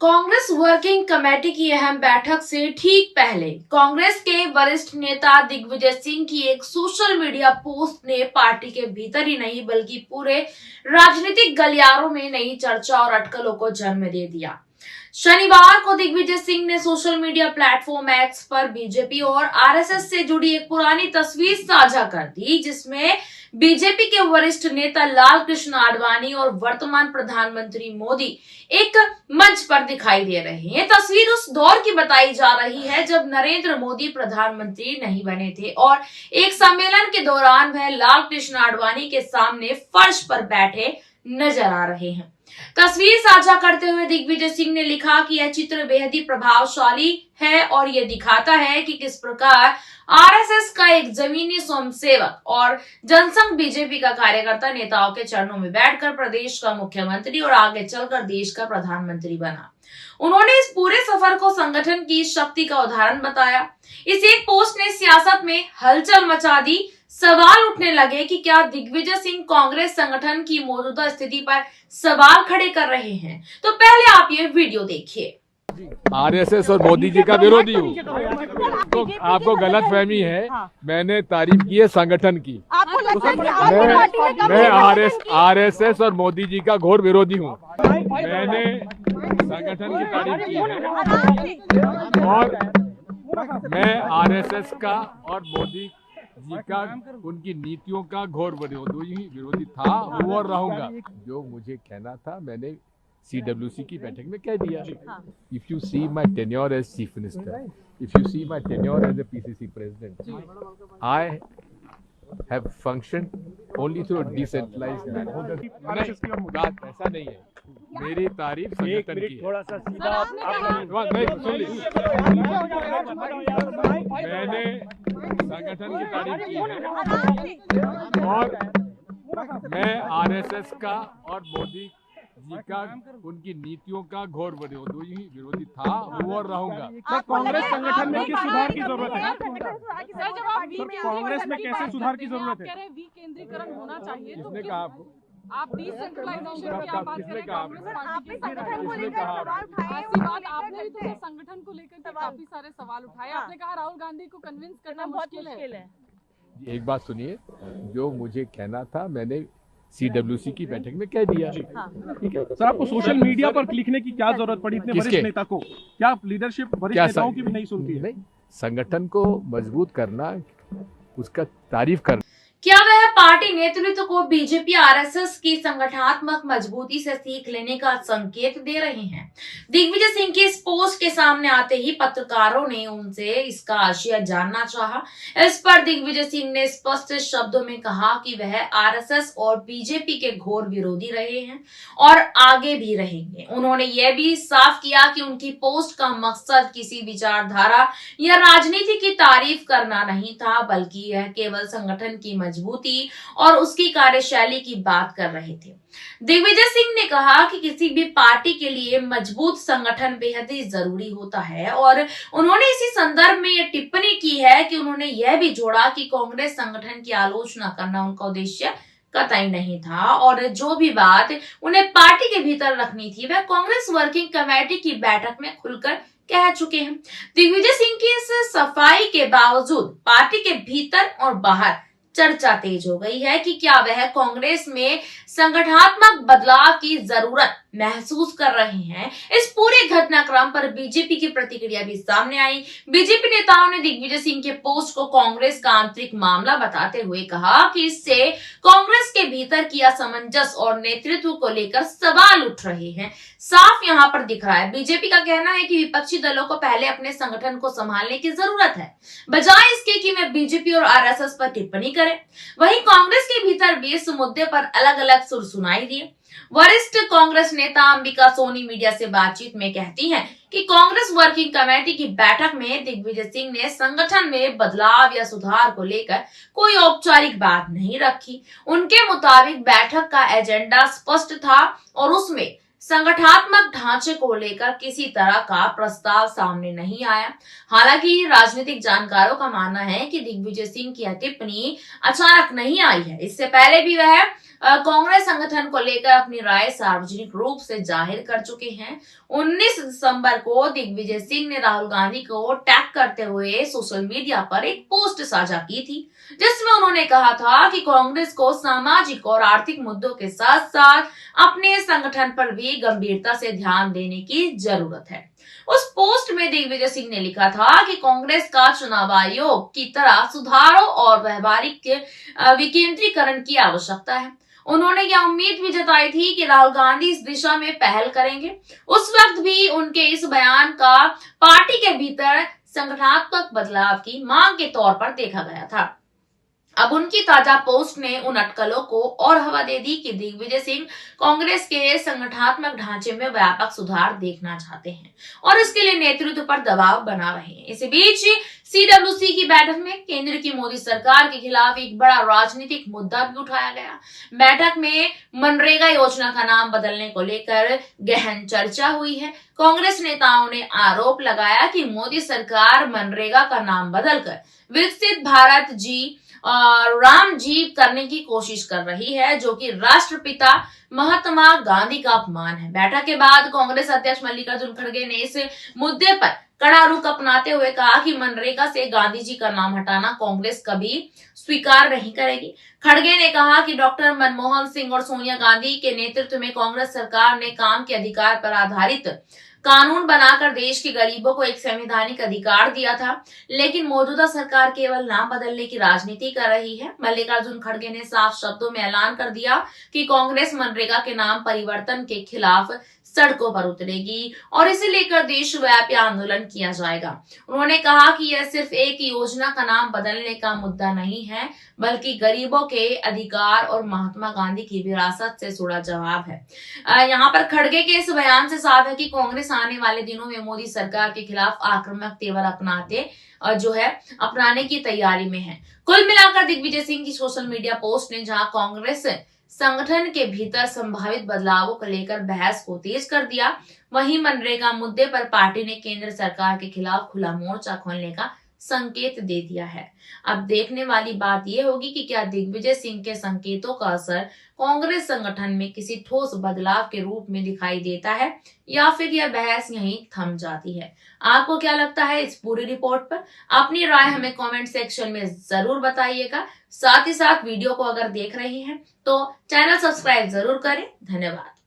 Congress working committee की अहम बैठक से ठीक पहले कांग्रेस के वरिष्ठ नेता दिग्विजय सिंह की एक सोशल मीडिया पोस्ट ने पार्टी के भीतर ही नहीं बल्कि पूरे राजनीतिक गलियारों में नई चर्चा और अटकलों को जन्म दे दिया। शनिवार को दिग्विजय सिंह ने सोशल मीडिया प्लेटफॉर्म एक्स पर बीजेपी और आरएसएस से जुड़ी एक पुरानी तस्वीर साझा कर दी, जिसमें बीजेपी के वरिष्ठ नेता लाल कृष्ण आडवाणी और वर्तमान प्रधानमंत्री मोदी एक मंच पर दिखाई दे रहे हैं। तस्वीर उस दौर की बताई जा रही है जब नरेंद्र मोदी प्रधानमंत्री नहीं बने थे और एक सम्मेलन के दौरान वह लाल कृष्ण आडवाणी के सामने फर्श पर बैठे नजर आ रहे हैं। तस्वीर साझा करते हुए दिग्विजय सिंह ने लिखा कि यह चित्र बेहद ही प्रभावशाली है और यह दिखाता है कि किस प्रकार आरएसएस का एक जमीनी स्वयंसेवक और जनसंघ बीजेपी का कार्यकर्ता नेताओं के चरणों में बैठकर प्रदेश का मुख्यमंत्री और आगे चलकर देश का प्रधानमंत्री बना। उन्होंने इस पूरे सफर को संगठन की शक्ति का उदाहरण बताया। इस एक पोस्ट ने सियासत में हलचल मचा दी। सवाल उठने लगे कि क्या दिग्विजय सिंह कांग्रेस संगठन की मौजूदा स्थिति पर सवाल खड़े कर रहे हैं। तो पहले आप ये वीडियो देखिए। आरएसएस और मोदी जी का विरोधी हूँ तो आपको गलत फहमी है। मैंने तारीफ की है संगठन की। मैं आरएसएस और मोदी जी का घोर विरोधी हूँ। मैंने संगठन की तारीफ की है और मैं आरएसएस का और मोदी जी का उनकी नीतियों का घोर विरोधी था, हूँ और रहूंगा। जो मुझे कहना था मैंने CWC की बैठक में कह दिया। If you see my tenure as chief minister, if you see my tenure as a PCC president, I have functioned only through decentralised manner. बात ऐसा नहीं है। मेरी तारीफ संगठन की है। मैंने संगठन की तारीफ की है और मैं आरएसएस का और मोदी जी का उनकी नीतियों का घोर विरोधी था, हूँ और रहूंगा। कांग्रेस संगठन में किस सुधार की जरूरत है? कांग्रेस में कैसे सुधार की जरूरत है? विकेंद्रीकरण होना चाहिए। किसने कहा आपको? आप डिसेंट्रलाइजेशन की आप बात करें, कांग्रेस पार्टी किसने ऐसी बात आपने भी तो संगठन को लेकर के काफी सारे सवाल उठाए। आपने कहा राहुल गांधी को कन्विंस करना मुश्किल है। एक बात सुनिए, जो मुझे कहना था मैंने CWC की बैठक में कह दिया। ठीक है सर, आपको सोशल मीडिया पर लिखने की क्या जरूरत पड़ी इतने वरिष्ठ नेता को? क्या लीडरशिप वरिष्ठ नेताओं की भी नहीं सुनती है? नहीं, संगठन को मजबूत करना, उसका तारीफ करना। क्या वह पार्टी नेतृत्व को बीजेपी आरएसएस की संगठनात्मक मजबूती से सीख लेने का संकेत दे रहे हैं? दिग्विजय सिंह की इस पोस्ट के सामने आते ही पत्रकारों ने उनसे इसका आशय जानना चाहा। इस पर दिग्विजय सिंह ने स्पष्ट शब्दों में कहा कि वह आरएसएस और बीजेपी के घोर विरोधी रहे हैं और आगे भी रहेंगे। उन्होंने यह भी साफ किया कि उनकी पोस्ट का मकसद किसी विचारधारा या राजनीति की तारीफ करना नहीं था, बल्कि यह केवल संगठन की मजबूती और उसकी कार्यशैली की बात कर रहे थे। दिग्विजय सिंह ने कहा कि किसी भी पार्टी के लिए मजबूत संगठन बेहद ही जरूरी होता है और उन्होंने इसी संदर्भ में यह टिप्पणी की है कि उन्होंने यह भी जोड़ा कि कांग्रेस संगठन की आलोचना करना उनका उद्देश्य कतई नहीं था और जो भी बात उन्हें पार्टी के भीतर रखनी थी वह कांग्रेस वर्किंग कमेटी की बैठक में खुलकर कह चुके हैं। दिग्विजय सिंह की इस सफाई के बावजूद पार्टी के भीतर और बाहर चर्चा तेज हो गई है कि क्या वह कांग्रेस में संगठनात्मक बदलाव की जरूरत महसूस कर रहे हैं। इस पूरे घटनाक्रम पर बीजेपी की प्रतिक्रिया भी सामने आई। बीजेपी नेताओं ने दिग्विजय सिंह के पोस्ट को कांग्रेस का आंतरिक मामला बताते हुए कहा कि इससे कांग्रेस के भीतर की असमंजस और नेतृत्व को लेकर सवाल उठ रहे हैं। साफ यहाँ पर दिख रहा है, बीजेपी का कहना है कि विपक्षी दलों को पहले अपने संगठन को संभालने की जरूरत है, बजाय इसके कि मैं बीजेपी और आरएसएस पर टिप्पणी करें। वहीं कांग्रेस के भीतर भी इस मुद्दे पर अलग अलग सुर सुनाई दिए। वरिष्ठ कांग्रेस नेता अंबिका सोनी मीडिया से बातचीत में कहती हैं कि कांग्रेस वर्किंग कमेटी की बैठक में दिग्विजय सिंह ने संगठन में बदलाव या सुधार को लेकर कोई औपचारिक बात नहीं रखी। उनके मुताबिक बैठक का एजेंडा स्पष्ट था और उसमें संगठनात्मक ढांचे को लेकर किसी तरह का प्रस्ताव सामने नहीं आया। हालांकि राजनीतिक जानकारों का मानना है कि दिग्विजय सिंह की यह टिप्पणी अचानक नहीं आई है। इससे पहले भी वह कांग्रेस संगठन को लेकर अपनी राय सार्वजनिक रूप से जाहिर कर चुके हैं। 19 दिसंबर को दिग्विजय सिंह ने राहुल गांधी को टैग करते हुए सोशल मीडिया पर एक पोस्ट साझा की थी, जिसमें उन्होंने कहा था कि कांग्रेस को सामाजिक और आर्थिक मुद्दों के साथ साथ अपने संगठन पर भी गंभीरता से ध्यान देने की जरूरत है। उस पोस्ट में दिग्विजय सिंह ने लिखा था कि कांग्रेस का चुनाव आयोग की तरह सुधारों और व्यवहारिक विकेंद्रीकरण की आवश्यकता है। उन्होंने यह उम्मीद भी जताई थी कि राहुल गांधी इस दिशा में पहल करेंगे। उस वक्त भी उनके इस बयान का पार्टी के भीतर संगठनात्मक बदलाव की मांग के तौर पर देखा गया था। अब उनकी ताजा पोस्ट ने उन अटकलों को और हवा दे दी कि दिग्विजय सिंह कांग्रेस के संगठनात्मक ढांचे में व्यापक सुधार देखना चाहते हैं और इसके लिए नेतृत्व पर दबाव बना रहे हैं। इसी बीच CWC की बैठक में केंद्र की मोदी सरकार के खिलाफ एक बड़ा राजनीतिक मुद्दा भी उठाया गया। बैठक में मनरेगा योजना का नाम बदलने को लेकर गहन चर्चा हुई है। कांग्रेस नेताओं ने आरोप लगाया कि मोदी सरकार मनरेगा का नाम बदलकर विकसित भारत राम जी करने की कोशिश कर रही है, जो कि राष्ट्रपिता महात्मा गांधी का अपमान है। बैठक के बाद कांग्रेस अध्यक्ष मल्लिकार्जुन खड़गे ने इस मुद्दे पर कड़ा रुख अपनाते हुए कहा कि मनरेगा से गांधी जी का नाम हटाना कांग्रेस कभी स्वीकार नहीं करेगी। खड़गे ने कहा कि डॉक्टर मनमोहन सिंह और सोनिया गांधी के नेतृत्व में कांग्रेस सरकार ने काम के अधिकार पर आधारित कानून बनाकर देश के गरीबों को एक संवैधानिक अधिकार दिया था, लेकिन मौजूदा सरकार केवल नाम बदलने की राजनीति कर रही है। मल्लिकार्जुन खड़गे ने साफ शब्दों में ऐलान कर दिया कि कांग्रेस मनरेगा के नाम परिवर्तन के खिलाफ सड़कों पर उतरेगी और इसे लेकर देशव्यापी आंदोलन किया जाएगा। उन्होंने कहा कि यह सिर्फ एक योजना का नाम बदलने का मुद्दा नहीं है, बल्कि गरीबों के अधिकार और महात्मा गांधी की विरासत से जुड़ा जवाब है। यहाँ पर खड़गे के इस बयान से साफ है कि कांग्रेस आने वाले दिनों में मोदी सरकार के खिलाफ आक्रामक तेवर अपनाने की तैयारी में है। कुल मिलाकर दिग्विजय सिंह की सोशल मीडिया पोस्ट ने जहां कांग्रेस संगठन के भीतर संभावित बदलावों को लेकर बहस को तेज कर दिया, वहीं मनरेगा मुद्दे पर पार्टी ने केंद्र सरकार के खिलाफ खुला मोर्चा खोलने का संकेत दे दिया है। अब देखने वाली बात यह होगी कि क्या दिग्विजय सिंह के संकेतों का असर कांग्रेस संगठन में किसी ठोस बदलाव के रूप में दिखाई देता है या फिर यह बहस यहीं थम जाती है। आपको क्या लगता है इस पूरी रिपोर्ट पर? अपनी राय हमें कमेंट सेक्शन में जरूर बताइएगा। साथ ही साथ वीडियो को अगर देख रहे हैं तो चैनल सब्सक्राइब जरूर करें। धन्यवाद।